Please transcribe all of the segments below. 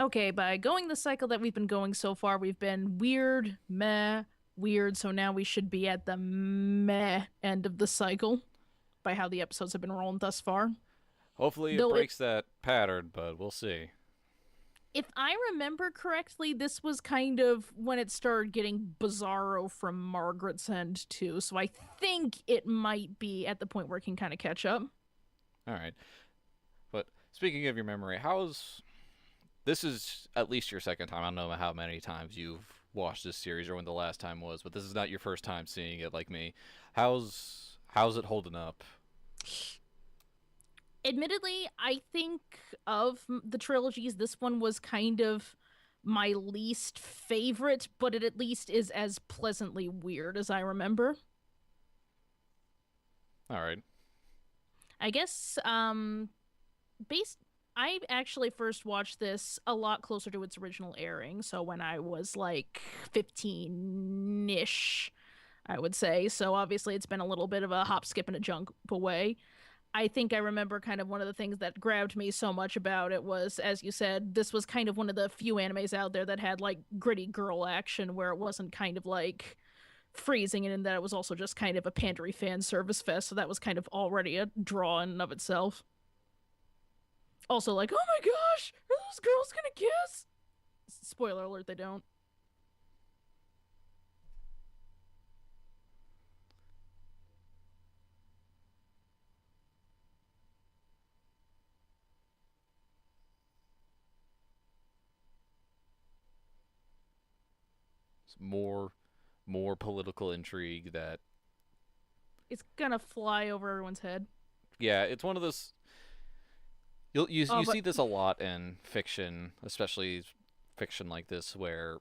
Okay, by going the cycle that we've been going so far, we've been weird, meh, weird, so now we should be at the meh end of the cycle by how the episodes have been rolling thus far. Hopefully it Though breaks that pattern, but we'll see. if I remember correctly, this was kind of when it started getting bizarro from Margaret's end too. So I think it might be at the point where it can kind of catch up. All right. But speaking of your memory, how's this is at least your second time. I don't know how many times you've watched this series or when the last time was, but this is not your first time seeing it like me. How's it holding up? Admittedly, I think of the trilogies, this one was kind of my least favorite, but it at least is as pleasantly weird as I remember. All right. I guess, based, I actually first watched this a lot closer to its original airing, so when I was like 15-ish, I would say. So obviously it's been a little bit of a hop, skip, and a jump away. I think I remember kind of one of the things that grabbed me so much about it was, as you said, this was kind of one of the few animes out there that had like gritty girl action where it wasn't kind of like freezing and that it was also just kind of a pandery fan service fest. So that was kind of already a draw in and of itself. Also, like, oh my gosh, are those girls gonna kiss? Spoiler alert, they don't. It's more political intrigue that It's gonna fly over everyone's head. yeah, it's one of those Oh, you but see this a lot in fiction, especially fiction like this where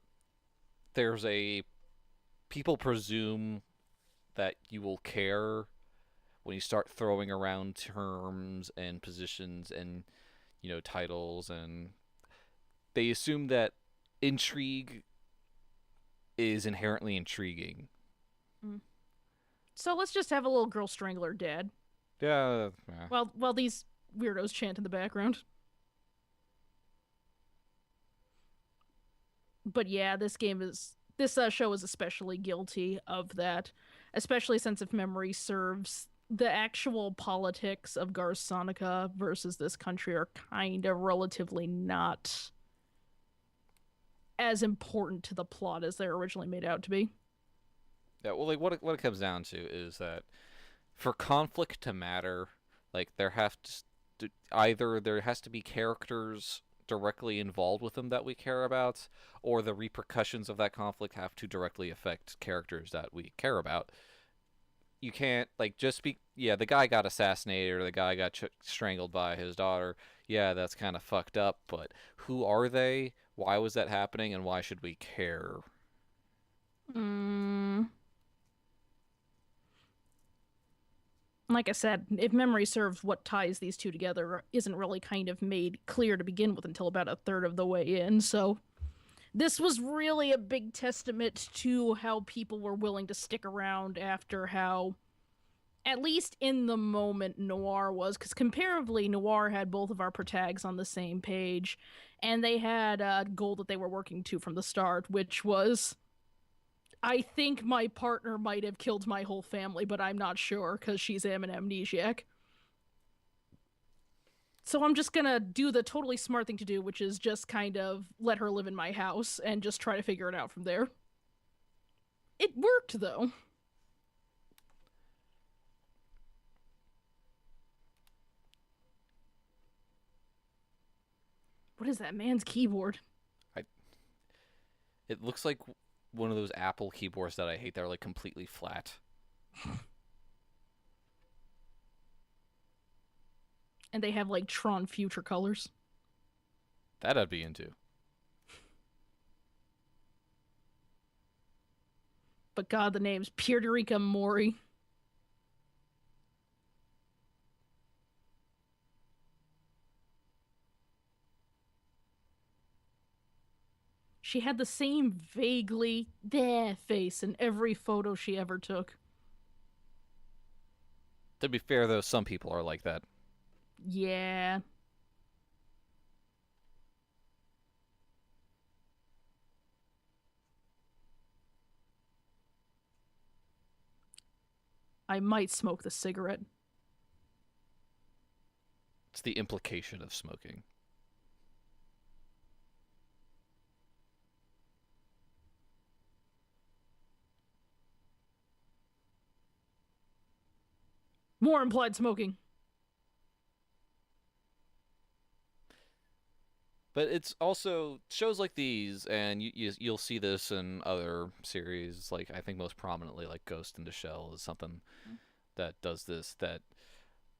there's a people presume that you will care when you start throwing around terms and positions and titles, and they assume that intrigue is inherently intriguing. mm. So let's just have a little girl strangler dad Yeah, yeah. while these weirdos chant in the background. But yeah, this show is especially guilty of that, especially since if memory serves, the actual politics of Garsonica versus this country are kind of relatively not as important to the plot as they're originally made out to be. Well, like what it comes down to is that for conflict to matter, like either there has to be characters directly involved with them that we care about, or the repercussions of that conflict have to directly affect characters that we care about. You can't like just be yeah, the guy got assassinated or the guy got strangled by his daughter. Yeah, that's kind of fucked up, but who are they? Why was that happening and why should we care? Mm, like I said, if memory serves, what ties these two together isn't really kind of made clear to begin with until about a third of the way in. So this was really a big testament to how people were willing to stick around after how, at least in the moment, Noir was. Because comparatively, Noir had both of our protags on the same page, and they had a goal that they were working to from the start, which was, I think my partner might have killed my whole family, but I'm not sure because she's an amnesiac. So I'm just gonna do the totally smart thing to do, which is just kind of let her live in my house and just try to figure it out from there. It worked though. What is that man's keyboard? I It looks like one of those Apple keyboards that I hate that are like completely flat. And they have like Tron future colors. That I'd be into. But God, the name's Pierderica Mori. She had the same vaguely there face in every photo she ever took. To be fair though, some people are like that. Yeah. I might smoke the cigarette. It's the implication of smoking. More implied smoking. But it's also shows like these, and you'll see this in other series. Like I think most prominently, like Ghost in the Shell is something that does this. That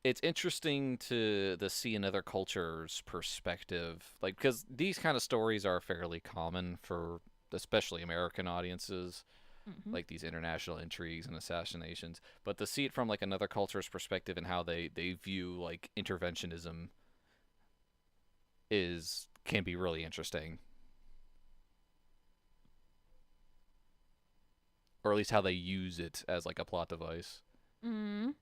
it's interesting to see another culture's perspective, like because these kind of stories are fairly common for especially American audiences, Mm-hmm. like these international intrigues and assassinations. But to see it from like another culture's perspective and how they view like interventionism is can be really interesting, or at least how they use it as like a plot device. Mm.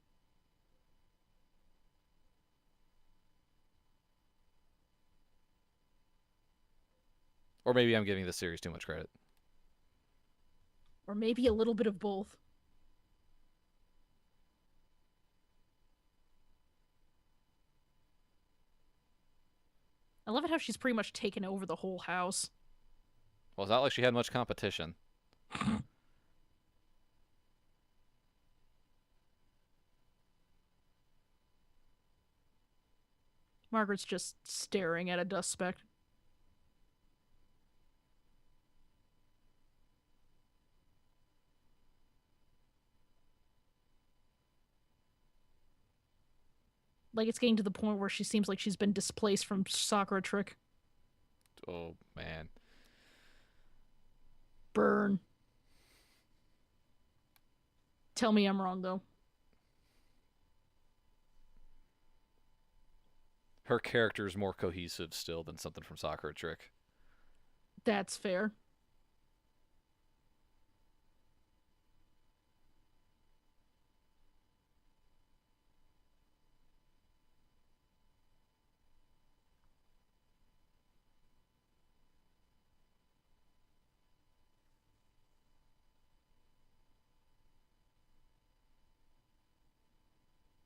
Or maybe I'm giving the series too much credit. Or maybe a little bit of both. I love it how she's pretty much taken over the whole house. Well, it's not like she had much competition. Margaret's just staring at a dust speck. Like it's getting to the point where she seems like she's been displaced from Sakura Trick. Oh man. Burn. Tell me I'm wrong though. Her character is more cohesive still than something from Sakura Trick. That's fair.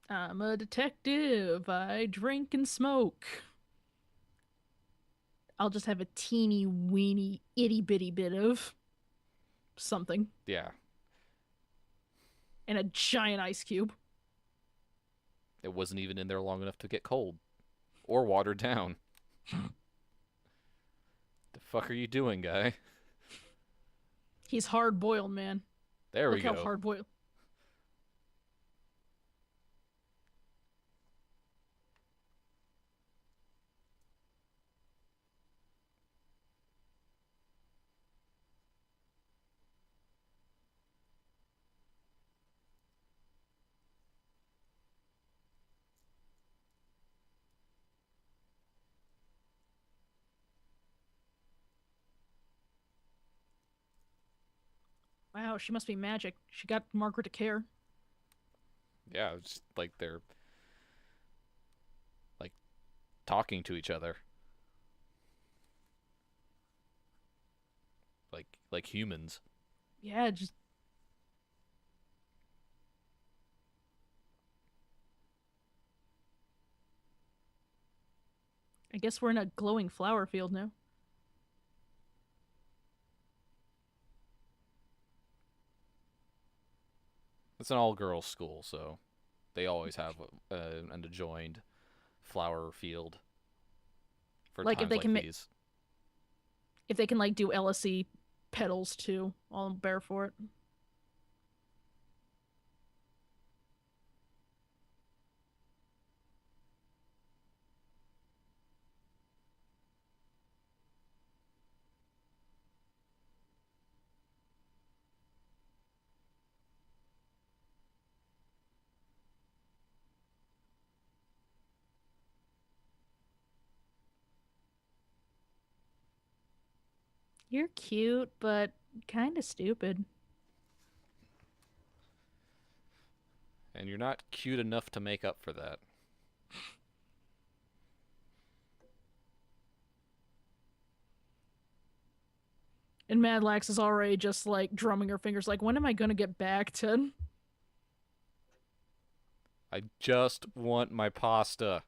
I'm a detective. I drink and smoke. I'll just have a teeny weeny itty bitty bit of something Yeah. and a giant ice cube. It wasn't even in there long enough to get cold. Or watered down. The fuck are you doing, guy? He's hard boiled, man. There we Look how go. hard boiled. Wow, she must be magic. She got Margaret to care. Yeah, it's like they're like talking to each other. Like humans. Yeah, just I guess we're in a glowing flower field now. It's an all girls school, so they always have an adjoined flower field for Like times like these. if they can like do LSE petals too, I'll bear for it. You're cute, but kind of stupid. And you're not cute enough to make up for that. And Madlax is already just like drumming her fingers, like, when am I gonna get back to? I just want my pasta.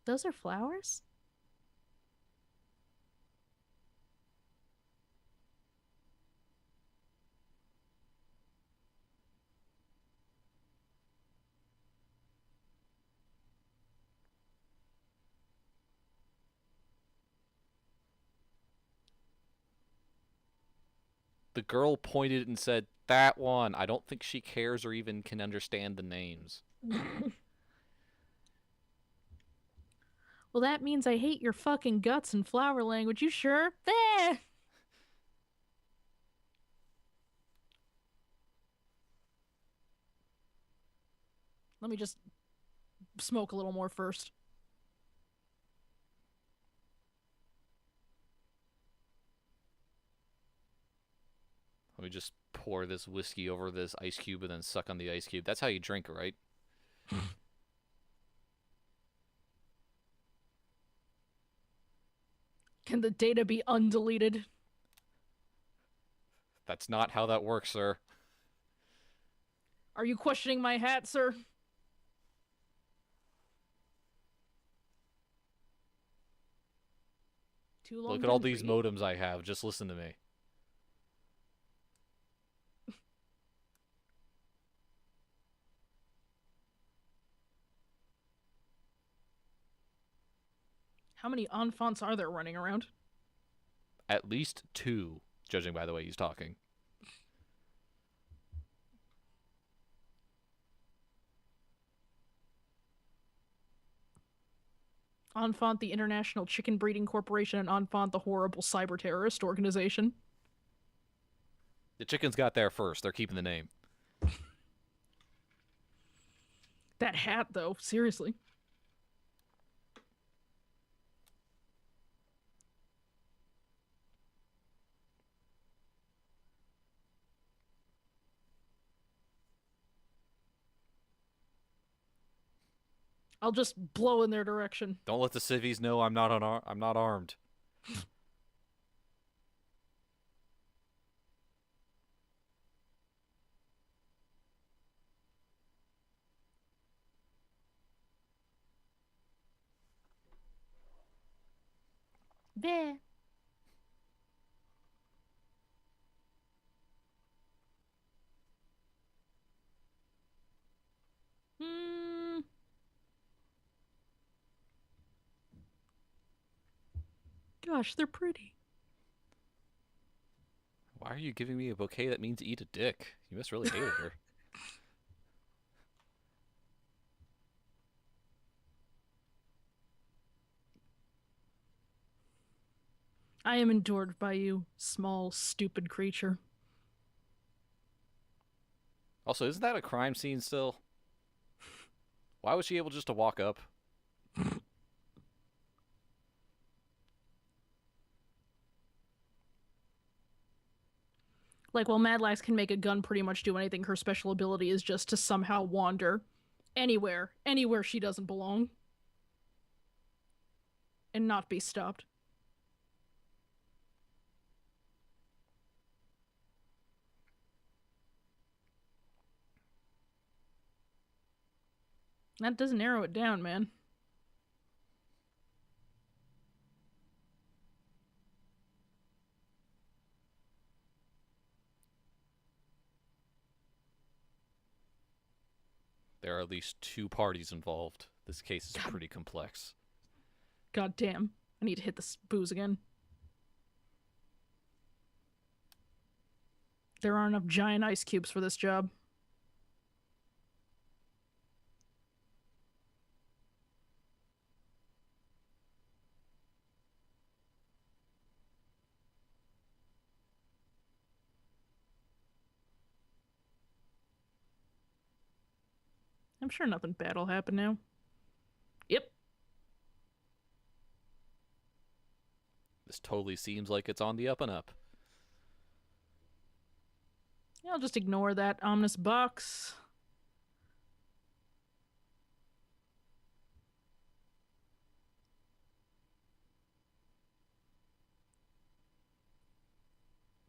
Those are flowers? The girl pointed and said, that one. I don't think she cares or even can understand the names. Well, that means I hate your fucking guts and flower language. You sure? Eh. Let me just smoke a little more first. Let me just pour this whiskey over this ice cube and then suck on the ice cube. That's how you drink, right? Can the data be undeleted? That's not how that works, sir. Are you questioning my hat, sir? Too long Look at all been these free? modems I have. Just listen to me. How many enfants are there running around? At least two, judging by the way he's talking. Enfant, the International Chicken Breeding Corporation, and Enfant, the horrible cyber terrorist organization. The chickens got there first. They're keeping the name. That hat, though, seriously. I'll just blow in their direction. Don't let the civvies know I'm not armed. Bleh. Hmm. Gosh, they're pretty. Why are you giving me a bouquet that means eat a dick? You must really hate her. I am endured by you, small, stupid creature. Also, isn't that a crime scene still? Why was she able just to walk up? Like, while Madlax can make a gun pretty much do anything, her special ability is just to somehow wander anywhere she doesn't belong, and not be stopped. That doesn't narrow it down, man. There are at least two parties involved. This case is God. pretty complex. God damn. I need to hit this booze again. There aren't enough giant ice cubes for this job. I'm sure nothing bad will happen now. Yep. This totally seems like it's on the up and up. I'll just ignore that ominous box.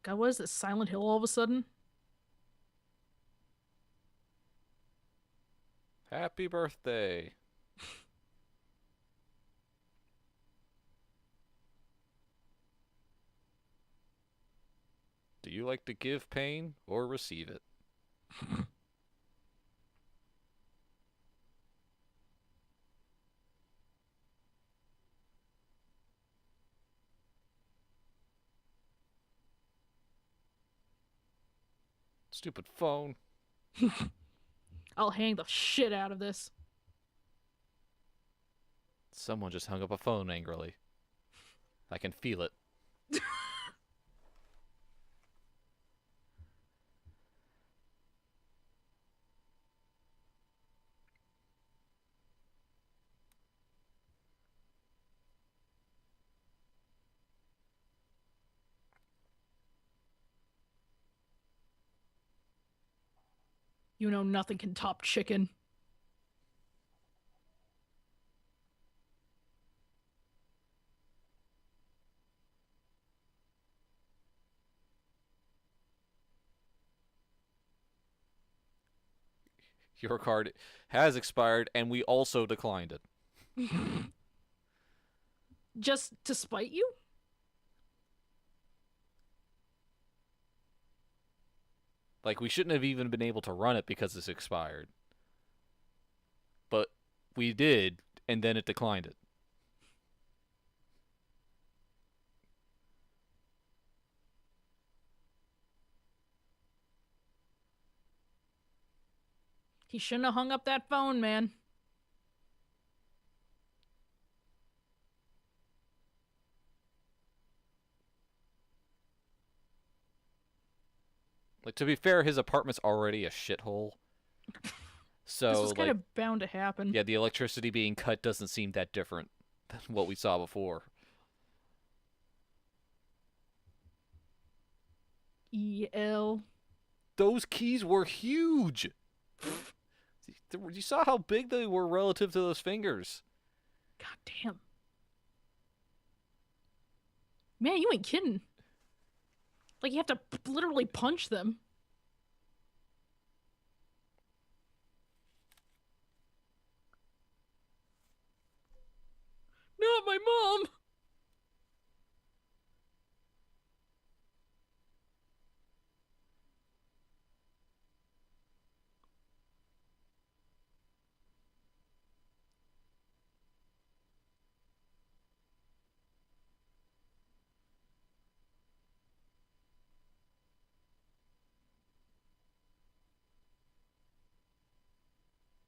God, what is this? Silent Hill all of a sudden? Happy birthday. Do you like to give pain or receive it? Stupid phone. I'll hang the shit out of this. Someone just hung up a phone angrily. I can feel it. You know nothing can top chicken. Your card has expired, and we also declined it. Just to spite you? Like, we shouldn't have even been able to run it because it's expired. But we did, and then it declined it. He shouldn't have hung up that phone, man. Like, to be fair, his apartment's already a shithole. So, This was kind of bound to happen. yeah, the electricity being cut doesn't seem that different than what we saw before. EL. Those keys were huge! You saw how big they were relative to those fingers. God damn. Man, you ain't kidding. Like, you have to literally punch them. Not my mom!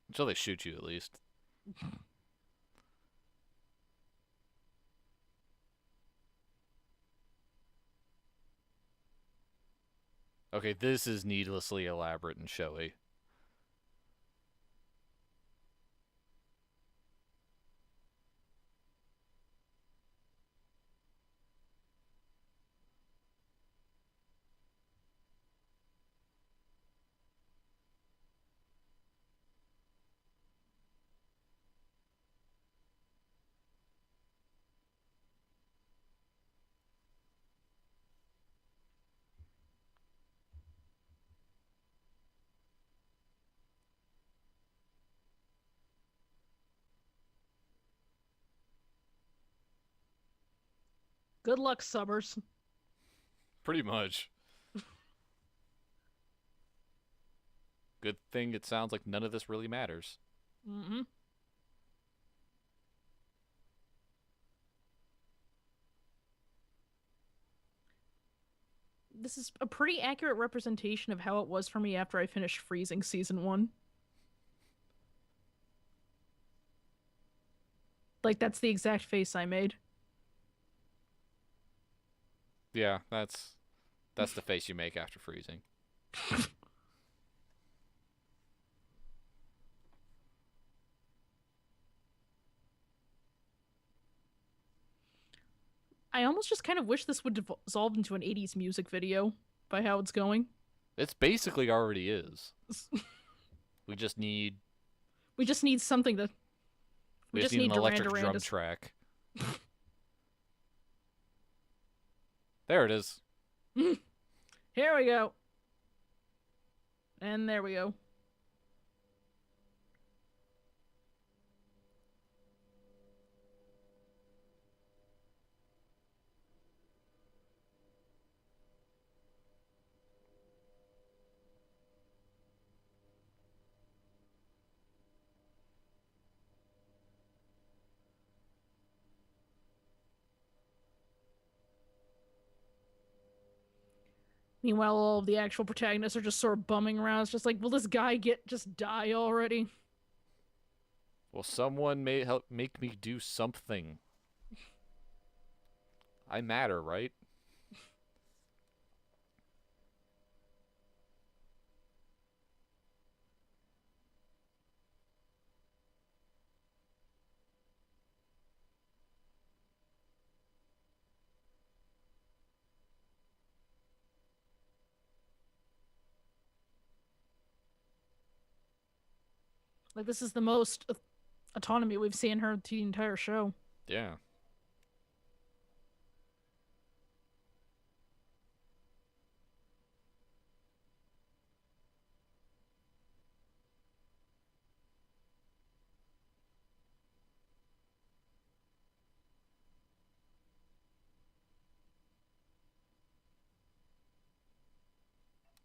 Until they shoot you, at least. Okay, this is needlessly elaborate and showy. Good luck, subbers. Pretty much. Good thing it sounds like none of this really matters. Mm-hmm. This is a pretty accurate representation of how it was for me after I finished Freezing Season 1. Like, that's the exact face I made. Yeah, that's the face you make after freezing. I almost just kind of wish this would dissolve into an 80s music video by how it's going. It's basically already is. We just need We just need something to. We just need an electric Duran drum Duran track. There it is. Here we go. And there we go. Meanwhile, all of the actual protagonists are just sort of bumming around. It's just like, will this guy just die already? Well, someone may help make me do something. I matter, right? Like, this is the most autonomy we've seen her the entire show. Yeah.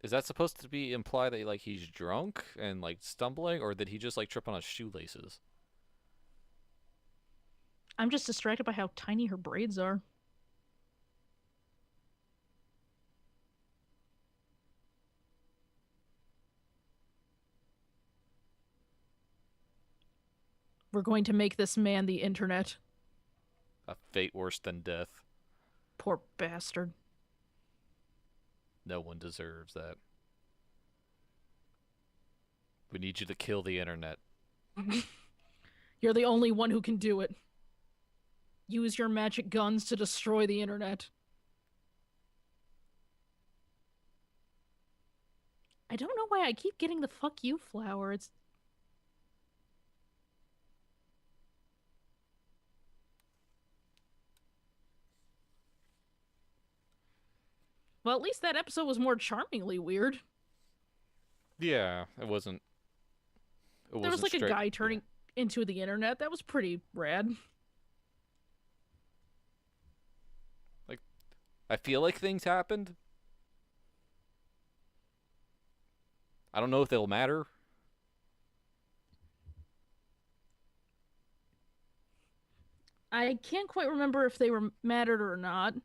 Is that supposed to be imply that like he's drunk and like stumbling, or did he just like trip on his shoelaces? I'm just distracted by how tiny her braids are. We're going to make this man the internet. A fate worse than death. Poor bastard. No one deserves that. We need you to kill the internet. You're the only one who can do it. Use your magic guns to destroy the internet. I don't know why I keep getting the fuck you flower. It's well, at least that episode was more charmingly weird. Yeah, it wasn't. It There was wasn't like a straight. guy turning into the internet. That was pretty rad. Like, I feel like things happened. I don't know if they'll matter. I can't quite remember if they were mattered or not.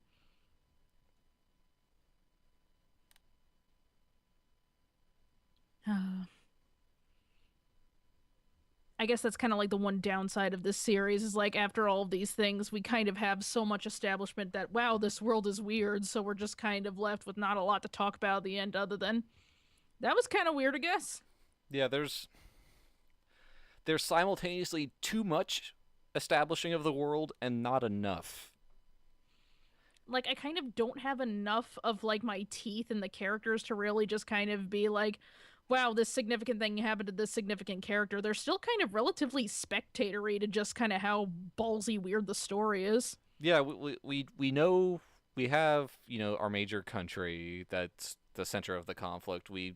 I guess that's kind of like the one downside of this series is like after all of these things, we kind of have so much establishment that wow, this world is weird, so we're just kind of left with not a lot to talk about at the end other than that was kind of weird, I guess. Yeah, there's simultaneously too much establishing of the world and not enough. Like I kind of don't have enough of like my teeth in the characters to really just kind of be like, wow, this significant thing happened to this significant character. They're still kind of relatively spectatory to just kind of how ballsy weird the story is. Yeah, we know we have, you know, our major country that's the center of the conflict. We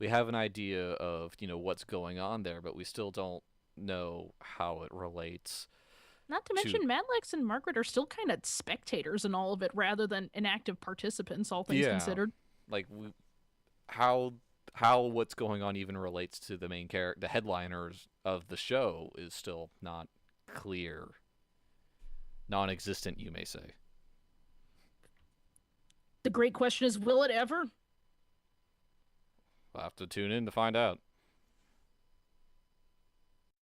have an idea of, you know, what's going on there, but we still don't know how it relates Not to to. mention, Madlax and Margaret are still kind of spectators in all of it rather than inactive participants, all things Yeah, considered. like how how what's going on even relates to the main character, the headliners of the show is still not clear, non-existent, you may say. The great question is, will it ever? We'll have to tune in to find out.